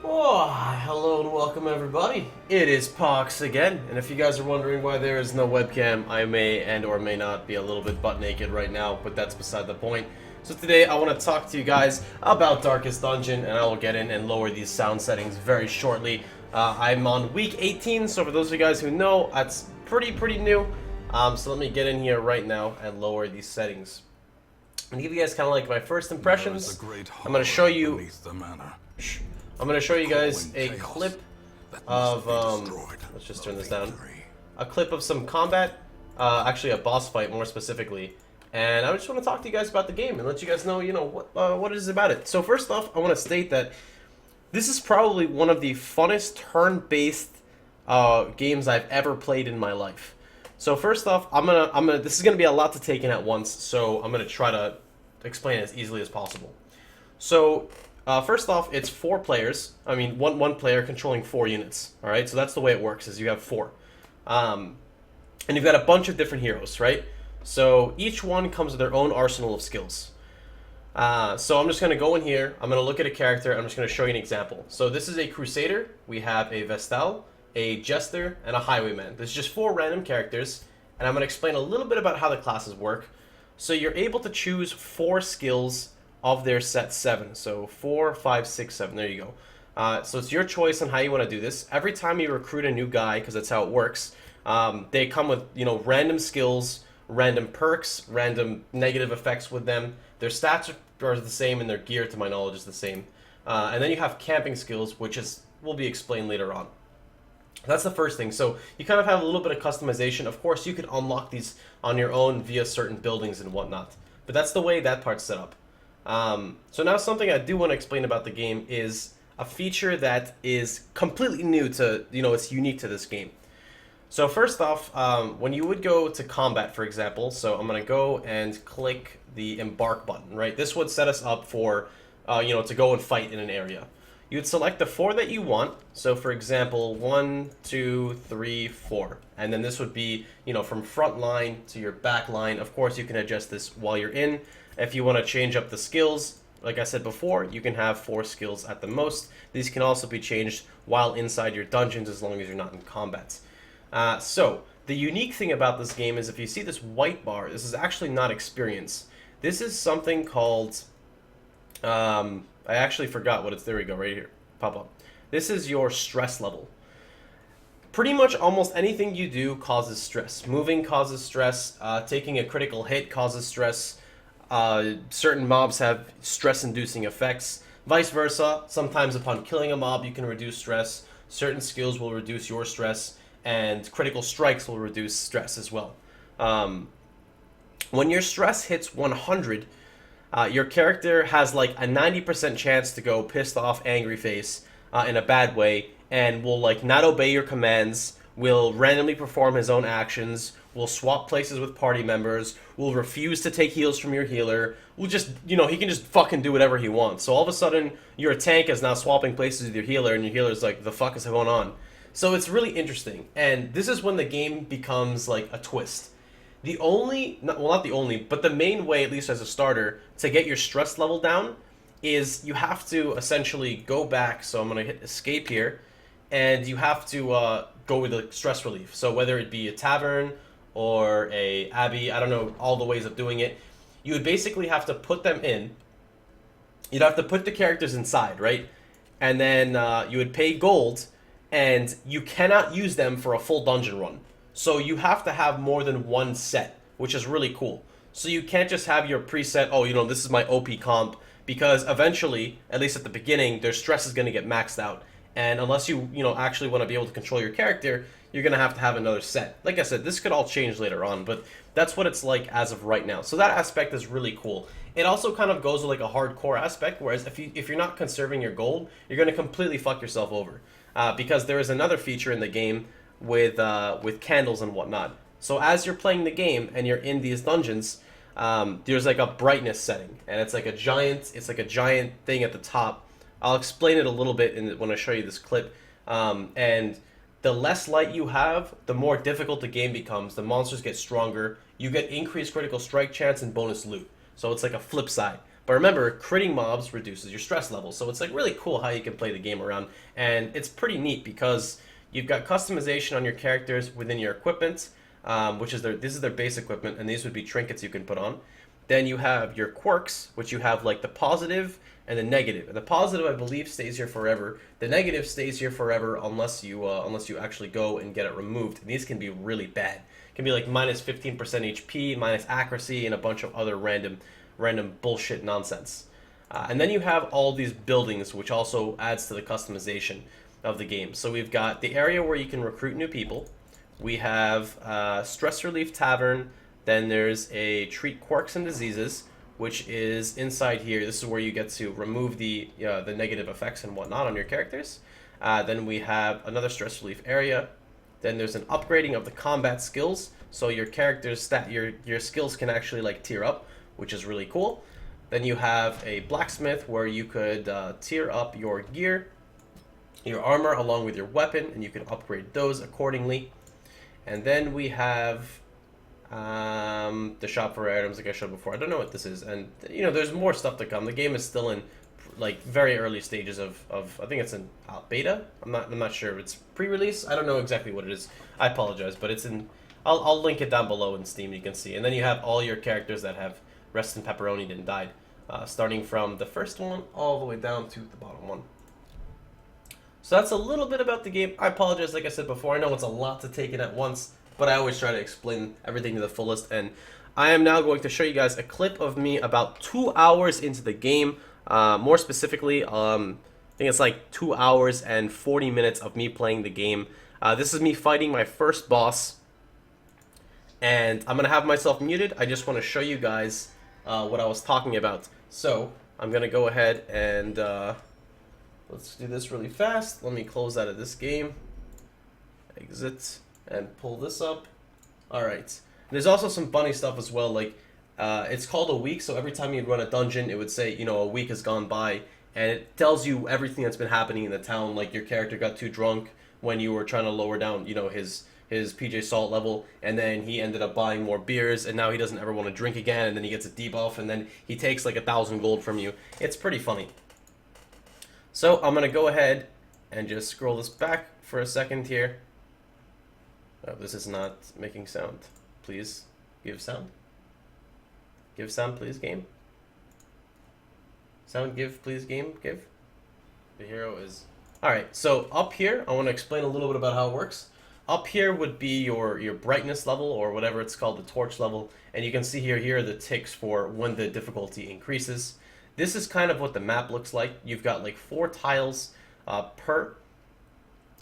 Oh, hello and welcome everybody. It is Pohx again, and if you guys are wondering why there is no webcam, I may and or may not be a little bit butt naked right now, but that's beside the point. So today I want to talk to you guys about Darkest Dungeon, and I will get in and lower these sound settings very shortly. I'm on week 18, so for those of you guys who know, that's pretty new. So let me get in here right now and lower these settings. I'm gonna give you guys kind of like my first impressions. I'm gonna show you. I'm going to show you guys a clip of, let's just turn this down, a clip of some combat, actually a boss fight more specifically, and I just want to talk to you guys about the game and let you guys know, what it is about it. So first off, I want to state that this is probably one of the funnest turn-based games I've ever played in my life. So first off, this is going to be a lot to take in at once, so I'm going to try to explain it as easily as possible. So, first off, it's 4 players. I mean, one player controlling 4 units. All right, so that's the way it works. Is you have 4, and you've got a bunch of different heroes, right? So each one comes with their own arsenal of skills. So I'm just going to go in here. I'm going to look at a character. I'm just going to show you an example. So this is a Crusader. We have a Vestal, a Jester, and a Highwayman. There's just 4 random characters, and I'm going to explain a little bit about how the classes work. So you're able to choose 4 skills of their set 7. So 4, 5, 6, 7. There you go. So it's your choice on how you want to do this. Every time you recruit a new guy, because that's how it works, they come with random skills, random perks, random negative effects with them. Their stats are the same, and their gear, to my knowledge, is the same. And then you have camping skills, which will be explained later on. That's the first thing. So you kind of have a little bit of customization. Of course, you could unlock these on your own via certain buildings and whatnot. But that's the way that part's set up. So now something I do want to explain about the game is a feature that is completely new to, it's unique to this game. So first off, when you would go to combat, for example, so I'm going to go and click the embark button, right? This would set us up for, to go and fight in an area. You would select the 4 that you want. So for example, 1, 2, 3, 4. And then this would be, from front line to your back line. Of course, you can adjust this while you're in. If you want to change up the skills, like I said before, you can have 4 skills at the most. These can also be changed while inside your dungeons as long as you're not in combat. So, the unique thing about this game is if you see this white bar, this is actually not experience. This is something called, I actually forgot what it's, there we go, right here, pop up. This is your stress level. Pretty much almost anything you do causes stress. Moving causes stress, taking a critical hit causes stress. Certain mobs have stress-inducing effects. Vice versa, sometimes upon killing a mob you can reduce stress. Certain skills will reduce your stress, and critical strikes will reduce stress as well. When your stress hits 100, your character has like a 90% chance to go pissed off, angry face in a bad way, and will like not obey your commands, will randomly perform his own actions, will swap places with party members, will refuse to take heals from your healer, will just, he can just fucking do whatever he wants. So all of a sudden, your tank is now swapping places with your healer, and your healer's like, the fuck is going on? So it's really interesting, and this is when the game becomes like a twist. The only, not the only, but the main way, at least as a starter, to get your stress level down is you have to essentially go back, so I'm going to hit escape here, and you have to go with the stress relief. So whether it be a tavern or a abbey, I don't know all the ways of doing it, you would basically have to put them in. You'd have to put the characters inside, right? And then you would pay gold, and you cannot use them for a full dungeon run. So you have to have more than one set, which is really cool. So you can't just have your preset, this is my OP comp, because eventually, at least at the beginning, their stress is going to get maxed out. And unless you actually want to be able to control your character, you're going to have another set. Like I said, this could all change later on, but that's what it's like as of right now. So that aspect is really cool. It also kind of goes with like a hardcore aspect, whereas if you're not conserving your gold, you're going to completely fuck yourself over. Because there is another feature in the game with candles and whatnot. So as you're playing the game and you're in these dungeons, there's like a brightness setting, and it's like a giant thing at the top. I'll explain it a little bit when I show you this clip. And the less light you have, the more difficult the game becomes. The monsters get stronger. You get increased critical strike chance and bonus loot. So it's like a flip side. But remember, critting mobs reduces your stress level, so it's like really cool how you can play the game around, and it's pretty neat because you've got customization on your characters within your equipment, which is this is their base equipment, and these would be trinkets you can put on. Then you have your quirks, which you have like the positive and the negative. And the positive, I believe, stays here forever. The negative stays here forever unless you actually go and get it removed. And these can be really bad. It can be like minus 15% HP, minus accuracy, and a bunch of other random bullshit nonsense. And then you have all these buildings, which also adds to the customization of the game. So we've got the area where you can recruit new people. We have Stress Relief Tavern. Then there's a Treat Quirks and Diseases, which is inside here. This is where you get to remove the negative effects and whatnot on your characters. Then we have another stress relief area. Then there's an upgrading of the combat skills, so your character's your skills can actually like tier up, which is really cool. Then you have a blacksmith where you could tier up your gear, your armor along with your weapon, and you can upgrade those accordingly. And then we have the shop for items like I showed before. I don't know what this is, and you know there's more stuff to come. The game is still in like very early stages of I think it's in beta. I'm not sure if it's pre-release. I don't know exactly what it is. I apologize, but it's in. I'll link it down below in Steam. You can see, and then you have all your characters that have Rest in Pepperoni and died, starting from the first one all the way down to the bottom one. So that's a little bit about the game. I apologize, like I said before. I know it's a lot to take in at once, but I always try to explain everything to the fullest. And I am now going to show you guys a clip of me about 2 hours into the game. More specifically, I think it's like 2 hours and 40 minutes of me playing the game. This is me fighting my first boss. And I'm going to have myself muted. I just want to show you guys what I was talking about. So I'm going to go ahead and let's do this really fast. Let me close out of this game. Exit. And pull this up. Alright. There's also some funny stuff as well, like, it's called a week, so every time you run a dungeon, it would say, you know, a week has gone by, and it tells you everything that's been happening in the town, like your character got too drunk when you were trying to lower down, you know, his PJ salt level, and then he ended up buying more beers, and now he doesn't ever want to drink again, and then he gets a debuff, and then he takes like 1,000 gold from you. It's pretty funny. So, I'm going to go ahead and just scroll this back for a second here. Oh, this is not making sound. Please give sound. Give sound, please, game. Sound, give, please, game, give. The hero is... Alright, so up here, I want to explain a little bit about how it works. Up here would be your brightness level, or whatever it's called, the torch level. And you can see here are the ticks for when the difficulty increases. This is kind of what the map looks like. You've got like 4 tiles per...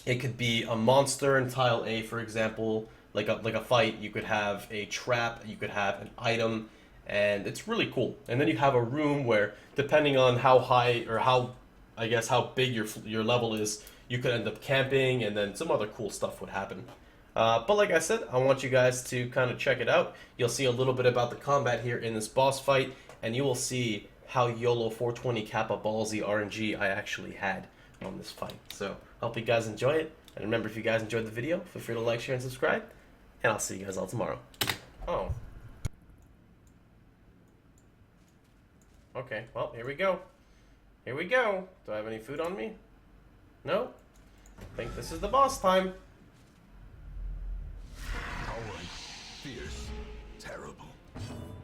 It could be a monster in tile A, for example, like a fight. You could have a trap, you could have an item, and it's really cool. And then you have a room where, depending on how high or how big your level is, you could end up camping, and then some other cool stuff would happen. But like I said, I want you guys to kind of check it out. You'll see a little bit about the combat here in this boss fight, and you will see how YOLO 420 Kappa Ballsy RNG I actually had on this fight. So, hope you guys enjoy it. And remember, if you guys enjoyed the video, feel free to like, share, and subscribe. And I'll see you guys all tomorrow. Oh. Okay, well, here we go. Here we go. Do I have any food on me? No? I think this is the boss time. Alright. Fierce. Terrible.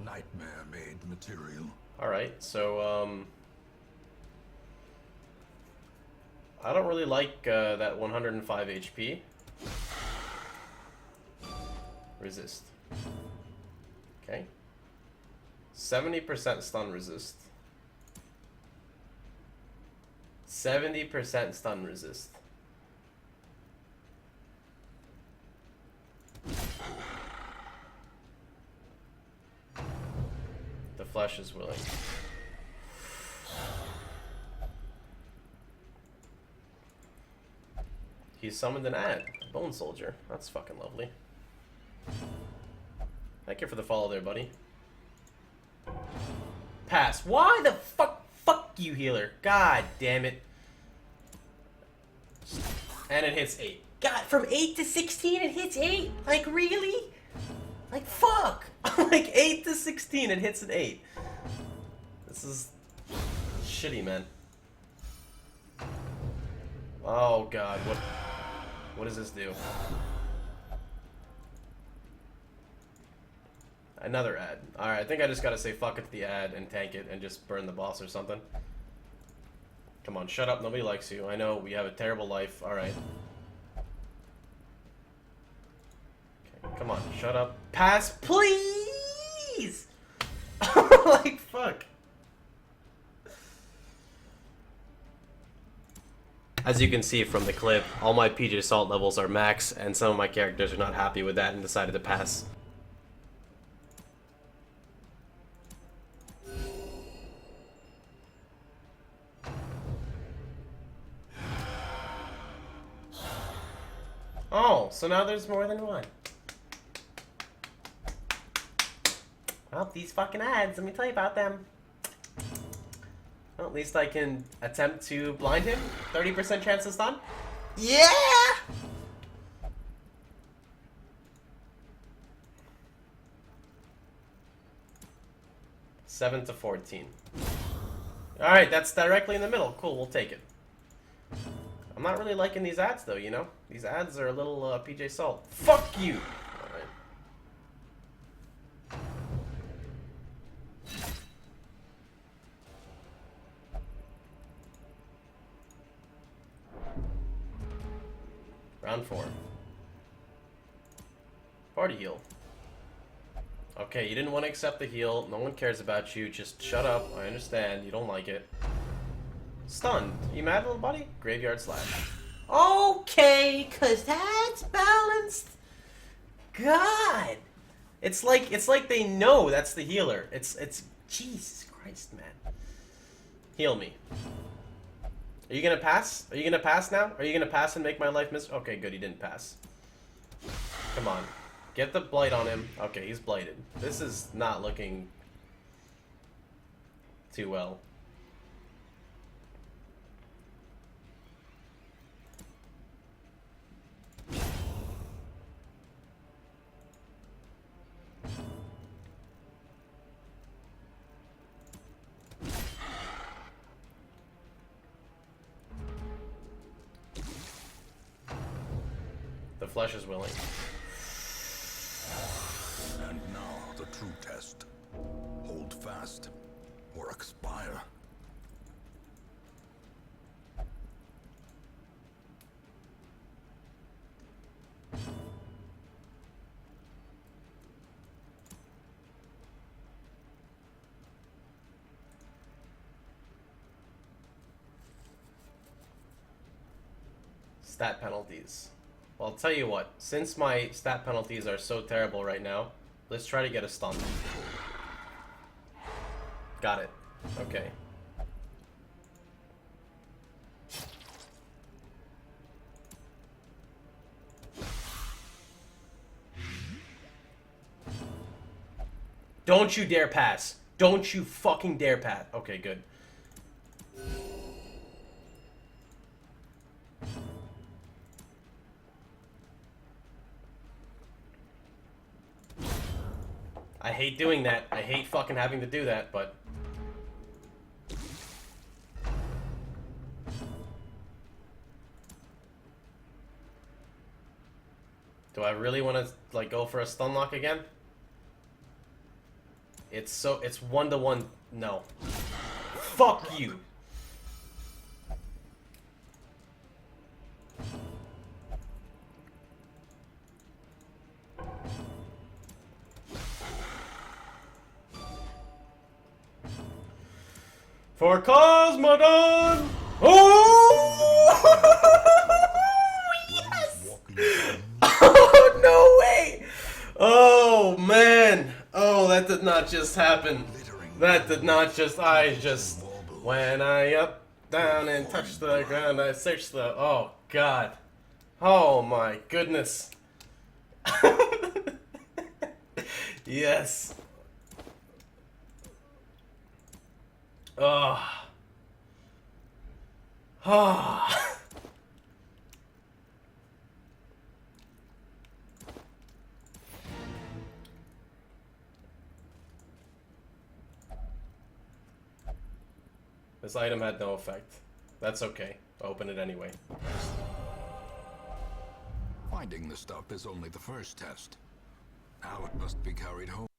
Nightmare-made material. Alright, so, I don't really like that 105 HP. Resist. Okay. 70% stun resist. 70% stun resist. The flesh is willing. He summoned an ad, a bone soldier. That's fucking lovely. Thank you for the follow there, buddy. Pass. Why the fuck you, healer? God damn it. And it hits 8. God, from 8 to 16 it hits 8? Like, really? Like, fuck. Like, 8 to 16 it hits an 8. This is shitty, man. Oh god, what does this do? Another ad. Alright, I think I just gotta say fuck it to the ad and tank it and just burn the boss or something. Come on, shut up, nobody likes you. I know, we have a terrible life. Alright. Okay, come on, shut up. Pass, please! Like, fuck. As you can see from the clip, all my PJ Salt levels are max, and some of my characters are not happy with that and decided to pass. Oh, so now there's more than one. Well, these fucking ads, let me tell you about them. Well, at least I can attempt to blind him. 30% chance of stun. Yeah! $7 to 14. Alright, that's directly in the middle. Cool, we'll take it. I'm not really liking these ads, though, you know? These ads are a little PJ Salt. Fuck you! Alright. Round 4. Party heal. Okay, you didn't want to accept the heal. No one cares about you. Just shut up. I understand. You don't like it. Stunned. You mad, little buddy? Graveyard Slash. Okay, cause that's balanced. God. It's like they know that's the healer. It's Jesus Christ, man. Heal me. Are you gonna pass? Are you gonna pass now? Are you gonna pass and make my life miserable? Okay, good, he didn't pass. Come on. Get the blight on him. Okay, he's blighted. This is not looking too well. The flesh is willing. And now the true test. Hold fast or expire. Stat penalties. Well, I'll tell you what, since my stat penalties are so terrible right now, let's try to get a stun. Got it. Okay. Don't you dare pass. Don't you fucking dare pass. Okay, good. I hate doing that. I hate fucking having to do that, but... Do I really want to, like, go for a stun lock again? It's 1-to-1. No. Fuck you. For Cosmodon! Oh! Yes! Oh, no way! Oh, man. Oh, that did not just happen. That did not just... When I up, down, and touch the ground, I search the... Oh, God. Oh, my goodness. Yes. Oh. Oh. This item had no effect. That's okay. I'll open it anyway. Finding the stuff is only the first test. Now it must be carried home.